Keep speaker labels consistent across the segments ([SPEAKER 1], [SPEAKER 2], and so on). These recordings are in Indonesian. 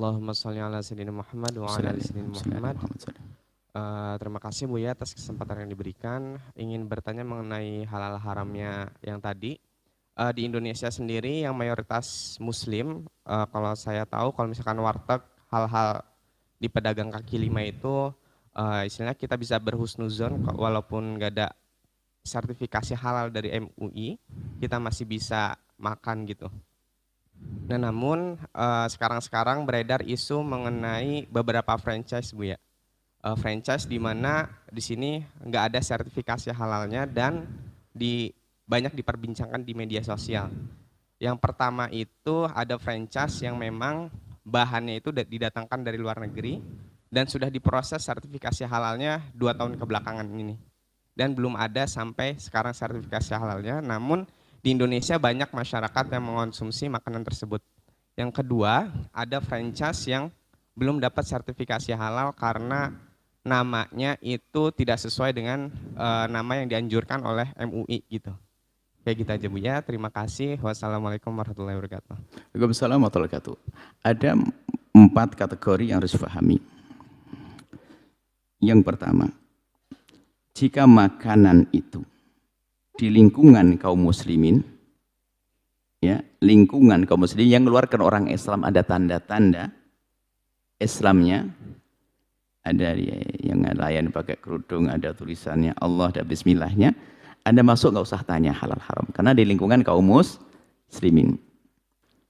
[SPEAKER 1] Allahumma sholli ala sayyidina Muhammad wa ala ali sayyidina Muhammad. Terima kasih Buya atas kesempatan yang diberikan. Ingin bertanya mengenai halal haramnya yang tadi. Di Indonesia sendiri yang mayoritas Muslim, kalau saya tahu kalau misalkan warteg hal-hal di pedagang kaki lima itu istilahnya kita bisa berhusnuzon walaupun nggak ada sertifikasi halal dari MUI, kita masih bisa makan gitu. Nah, namun sekarang beredar isu mengenai beberapa franchise Bu ya. Franchise di mana di sini nggak ada sertifikasi halalnya dan banyak diperbincangkan di media sosial. Yang pertama itu ada franchise yang memang bahannya itu didatangkan dari luar negeri dan sudah diproses sertifikasi halalnya 2 tahun kebelakangan ini. Dan belum ada sampai sekarang sertifikasi halalnya, namun di Indonesia banyak masyarakat yang mengonsumsi makanan tersebut. Yang kedua, ada franchise yang belum dapat sertifikasi halal karena namanya itu tidak sesuai dengan nama yang dianjurkan oleh MUI gitu. Kayak gitu aja Bu ya, terima kasih. Wassalamualaikum warahmatullahi wabarakatuh.
[SPEAKER 2] Waalaikumsalam warahmatullahi wabarakatuh. Ada 4 kategori yang harus dipahami. Yang pertama, jika makanan itu di lingkungan kaum muslimin, ya, lingkungan kaum muslimin yang mengeluarkan orang Islam ada tanda-tanda Islamnya, ada yang layan pakai kerudung, ada tulisannya Allah, ada bismillahnya, Anda masuk nggak usah tanya halal haram, karena di lingkungan kaum muslimin.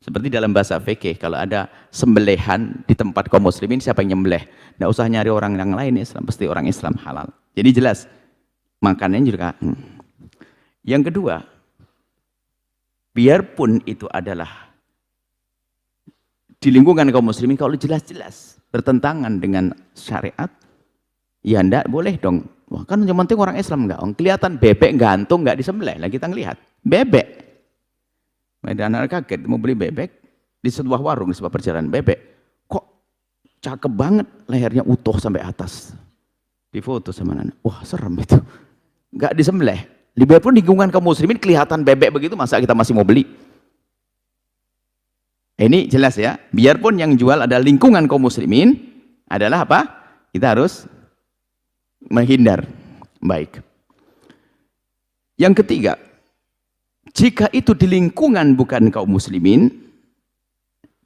[SPEAKER 2] Seperti dalam bahasa fikih, kalau ada sembelihan di tempat kaum muslimin, siapa yang nyembelih? Nggak usah nyari orang yang lain Islam, pasti orang Islam halal. Jadi jelas, makanannya juga. Yang kedua, biarpun itu adalah di lingkungan kaum muslimin, kalau jelas-jelas bertentangan dengan syariat, ya enggak boleh dong. Wah, kan yang penting orang Islam enggak. Kelihatan bebek gantung enggak disembelih. Lah kita ngelihat bebek. Ada anak kaget mau beli bebek di sebuah warung, di sebuah perjalanan bebek. Kok cakep banget, lehernya utuh sampai atas. Difoto sama anak. Wah, serem itu. Enggak disembelih. Biarpun di lingkungan kaum muslimin kelihatan bebek begitu, masa kita masih mau beli? Ini jelas ya, biarpun yang jual ada lingkungan kaum muslimin, adalah apa? Kita harus menghindar. Baik. Yang ketiga, jika itu di lingkungan bukan kaum muslimin,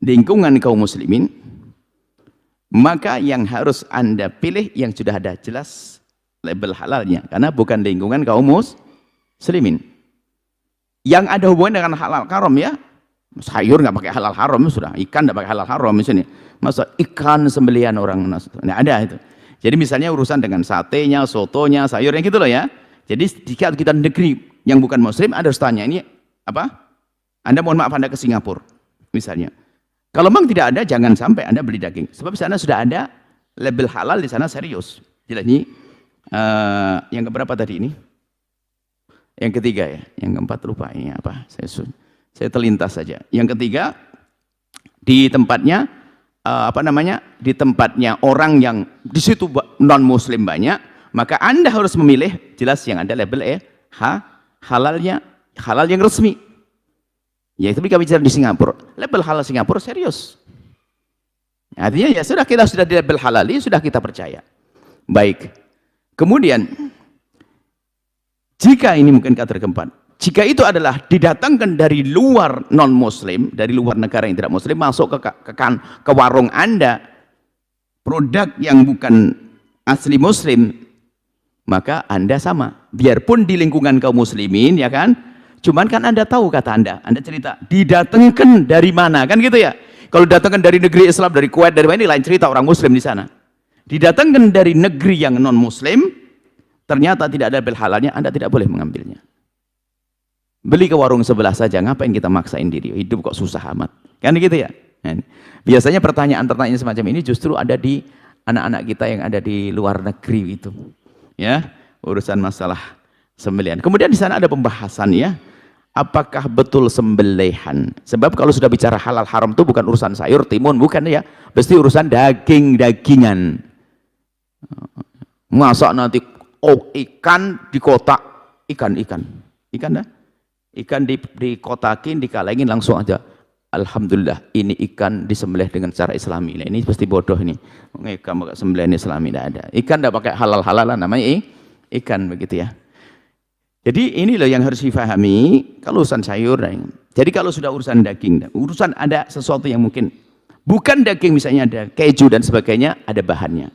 [SPEAKER 2] lingkungan kaum muslimin, maka yang harus Anda pilih yang sudah ada jelas label halalnya, karena bukan lingkungan kaum muslimin. Yang ada hubungan dengan halal haram ya, sayur nggak pakai halal haram sudah, ikan nggak pakai halal haram misalnya, masa ikan sembelian orang nggak ada itu. Jadi misalnya urusan dengan satenya, sotonya, sayurnya gitu loh ya. Jadi jika kita negeri yang bukan muslim, Anda harus tanya ini apa? Anda mohon maaf Anda ke Singapura misalnya. Kalau memang tidak ada, jangan sampai Anda beli daging. Sebab di sana sudah ada label halal di sana serius. Jelas ini yang keberapa tadi ini? Yang ketiga ya, yang keempat lupa ini apa? Saya terlintas saja. Yang ketiga, di tempatnya di tempatnya orang yang di situ non muslim banyak, maka Anda harus memilih jelas yang ada label halalnya, halal yang resmi. Ya itu kami bicara di Singapura, label halal Singapura serius. Artinya ya sudah, kita sudah di label halali, sudah kita percaya. Baik. Kemudian jika ini mungkin kata keempat, jika itu adalah didatangkan dari luar non-muslim, dari luar negara yang tidak muslim, masuk ke warung Anda, produk yang bukan asli muslim, maka Anda sama. Biarpun di lingkungan kaum muslimin, ya kan? Cuman kan Anda tahu, kata Anda cerita, didatangkan dari mana, kan gitu ya? Kalau didatangkan dari negeri Islam, dari Kuwait, dari mana, ini lain cerita, orang muslim di sana. Didatangkan dari negeri yang non-muslim, ternyata tidak ada label halalnya, Anda tidak boleh mengambilnya. Beli ke warung sebelah saja, ngapain kita maksain diri? Hidup kok susah amat. Kan gitu ya? Biasanya pertanyaan-pertanyaan semacam ini justru ada di anak-anak kita yang ada di luar negeri itu. Ya, urusan masalah sembelihan. Kemudian di sana ada pembahasan ya, apakah betul sembelihan? Sebab kalau sudah bicara halal haram itu bukan urusan sayur, timun, bukan ya. Pasti urusan daging-dagingan. Masak nanti ikan di kotak, ikan dah. Ikan dikotakin, dikalengin langsung aja. alhamdulillah ini ikan disembelih dengan cara islami. Nah, ini pasti bodoh ini. Ikan pakai sembelihan islami tidak ada. Ikan tidak pakai halal-halalan, namanya ikan begitu ya. Jadi ini loh yang harus difahami kalau urusan sayur. Jadi kalau sudah urusan daging, urusan ada sesuatu yang mungkin bukan daging, misalnya ada keju dan sebagainya, ada bahannya.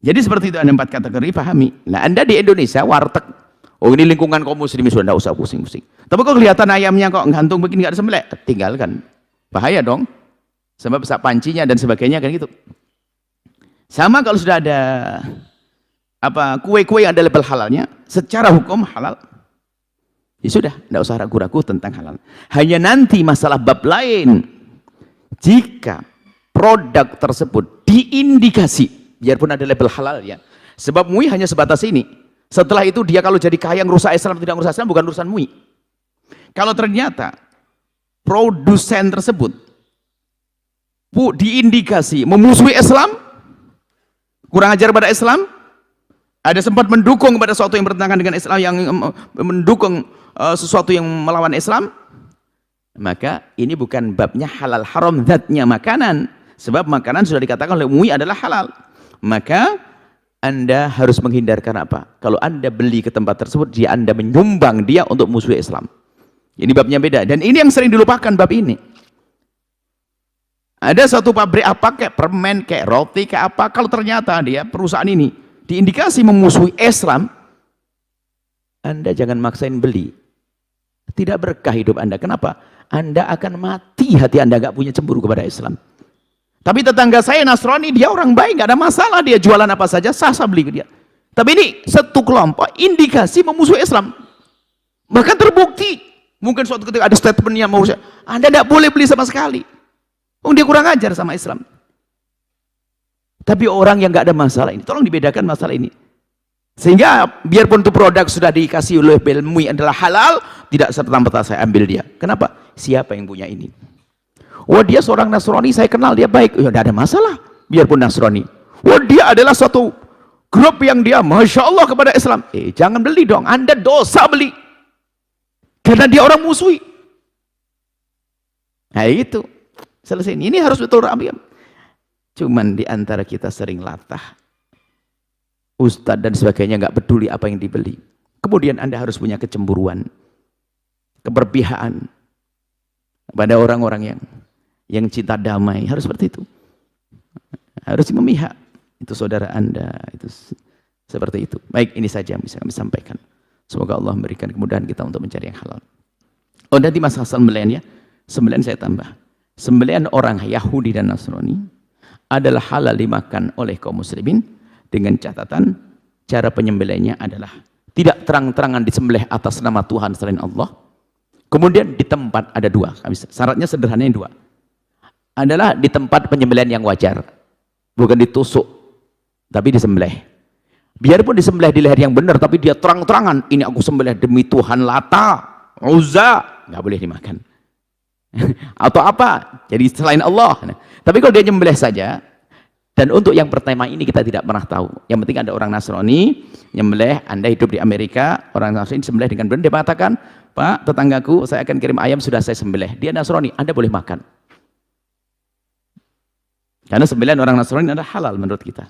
[SPEAKER 2] Jadi seperti itu, ada 4 kategori, pahami. Nah, Anda di Indonesia warteg, oh ini lingkungan kaum muslimin, sudah tidak usah pusing-pusing. Tapi kok kelihatan ayamnya kok gantung begini, nggak disembelih, tinggalkan. Bahaya dong. Sebab bisa pancinya dan sebagainya kan gitu. Sama kalau sudah ada apa kue-kue yang ada label halalnya, secara hukum halal. Ya sudah, tidak usah ragu-ragu tentang halal. Hanya nanti masalah bab lain. Jika produk tersebut diindikasi, biarpun ada label halal ya, sebab MUI hanya sebatas ini. Setelah itu dia kalau jadi kaya ngerusak Islam, tidak ngerusak Islam, bukan urusan MUI. Kalau ternyata produsen tersebut diindikasi memusuhi Islam, kurang ajar pada Islam, ada sempat mendukung kepada sesuatu yang bertentangan dengan Islam, yang mendukung sesuatu yang melawan Islam, maka ini bukan babnya halal haram zatnya makanan, sebab makanan sudah dikatakan oleh MUI adalah halal. Maka Anda harus menghindarkan apa? Kalau Anda beli ke tempat tersebut, Anda menyumbang dia untuk musuh Islam. Ini babnya beda, dan ini yang sering dilupakan bab ini. Ada satu pabrik apa, kayak permen, kayak roti, kayak apa, kalau ternyata dia perusahaan ini diindikasi memusuhi Islam, Anda jangan maksain beli. Tidak berkah hidup Anda. Kenapa? Anda akan mati, hati Anda nggak punya cemburu kepada Islam. Tapi tetangga saya Nasrani, dia orang baik, nggak ada masalah, dia jualan apa saja, sah beli ke dia. Tapi ini satu kelompok indikasi memusuhi Islam. Bahkan terbukti, mungkin suatu ketika ada statementnya mau Anda tidak boleh beli sama sekali. Dia kurang ajar sama Islam. Tapi orang yang nggak ada masalah ini, tolong dibedakan masalah ini. Sehingga biarpun itu produk sudah dikasih oleh label MUI adalah halal, tidak serta-merta saya ambil dia. Kenapa? Siapa yang punya ini? Wah, dia seorang Nasrani, saya kenal dia baik. Ya tidak ada masalah, biarpun Nasrani. Wah, dia adalah suatu grup yang dia Masya Allah kepada Islam. Jangan beli dong, Anda dosa beli. Karena dia orang musuhi. Nah itu, selesai. Ini harus betul ambil. Cuman di antara kita sering latah. Ustadz dan sebagainya nggak peduli apa yang dibeli. Kemudian Anda harus punya kecemburuan, keberpihakan pada orang-orang yang cinta damai. Harus seperti itu. Harus memihak. Itu saudara Anda. Itu seperti itu. Baik, ini saja yang bisa kami sampaikan. Semoga Allah memberikan kemudahan kita untuk mencari yang halal. Oh, nanti masalah sembelihan ya. Sembelihan saya tambah. Sembelihan orang Yahudi dan Nasrani adalah halal dimakan oleh kaum muslimin dengan catatan cara penyembelihannya adalah tidak terang-terangan disembelih atas nama Tuhan selain Allah. Kemudian di tempat ada 2, syaratnya sederhananya 2. Adalah di tempat penyembelihan yang wajar, bukan ditusuk tapi disembelih. Biarpun disembelih di leher yang benar, tapi dia terang-terangan ini aku sembelih demi Tuhan Lata, Uzza, nggak boleh dimakan. Atau apa? Jadi selain Allah. Tapi kalau dia nyembelih saja. Dan untuk yang pertama ini kita tidak pernah tahu. Yang penting ada orang Nasrani nyembelih, Anda hidup di Amerika, orang Nasrani sembelih dengan benar, dia mengatakan, Pak, tetanggaku saya akan kirim ayam sudah saya sembelih. Dia Nasrani, Anda boleh makan. Karena sembelihan orang Nasrani adalah halal menurut kita.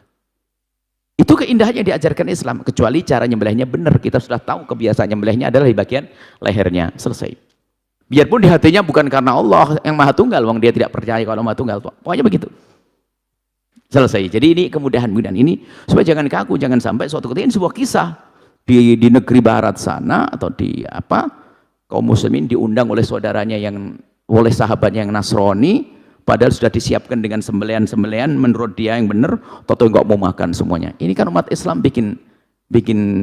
[SPEAKER 2] Itu keindahannya diajarkan Islam, kecuali cara nyembelihnya benar. Kita sudah tahu kebiasaan nyembelihnya adalah di bagian lehernya. Selesai. Biarpun di hatinya bukan karena Allah yang Maha Tunggal, wong dia tidak percaya kalau Maha Tunggal. Pokoknya begitu. Selesai. Jadi ini kemudahan-kemudahan ini supaya jangan kaku, jangan sampai suatu ketika ini sebuah kisah di negeri barat sana atau di apa kaum muslimin diundang oleh saudaranya yang oleh sahabatnya yang Nasrani, padahal sudah disiapkan dengan sembelihan-sembelihan menurut dia yang benar, atau enggak mau makan semuanya. Ini kan umat Islam bikin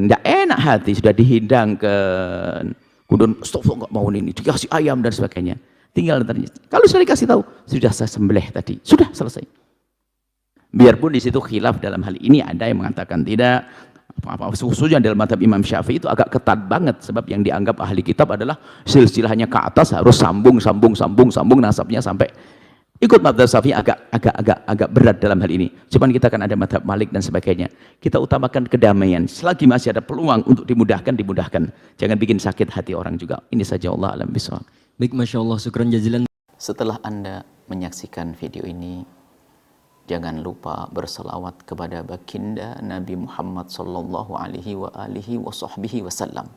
[SPEAKER 2] enggak enak hati, sudah dihidangkan, kemudian stop enggak mau ini, dikasih ayam dan sebagainya. Tinggal ternyata kalau sudah dikasih tahu, sudah saya sembelih tadi, sudah selesai. Biarpun di situ khilaf dalam hal ini, ada yang mengatakan tidak, khususnya dalam mazhab Imam Syafi'i itu agak ketat banget, sebab yang dianggap ahli kitab adalah silsilahnya ke atas harus sambung nasabnya sampai ikut mazhab Syafi'i agak berat dalam hal ini. Cuman kita kan ada mazhab Malik dan sebagainya. Kita utamakan kedamaian. Selagi masih ada peluang untuk dimudahkan. Jangan bikin sakit hati orang juga. Ini saja, Allah alam bisawab.
[SPEAKER 3] Baik, Masya Allah, syukran jazilan.
[SPEAKER 2] Setelah Anda menyaksikan video ini, jangan lupa berselawat kepada baginda Nabi Muhammad sallallahu alaihi wa alihi wa sahbihi wasallam.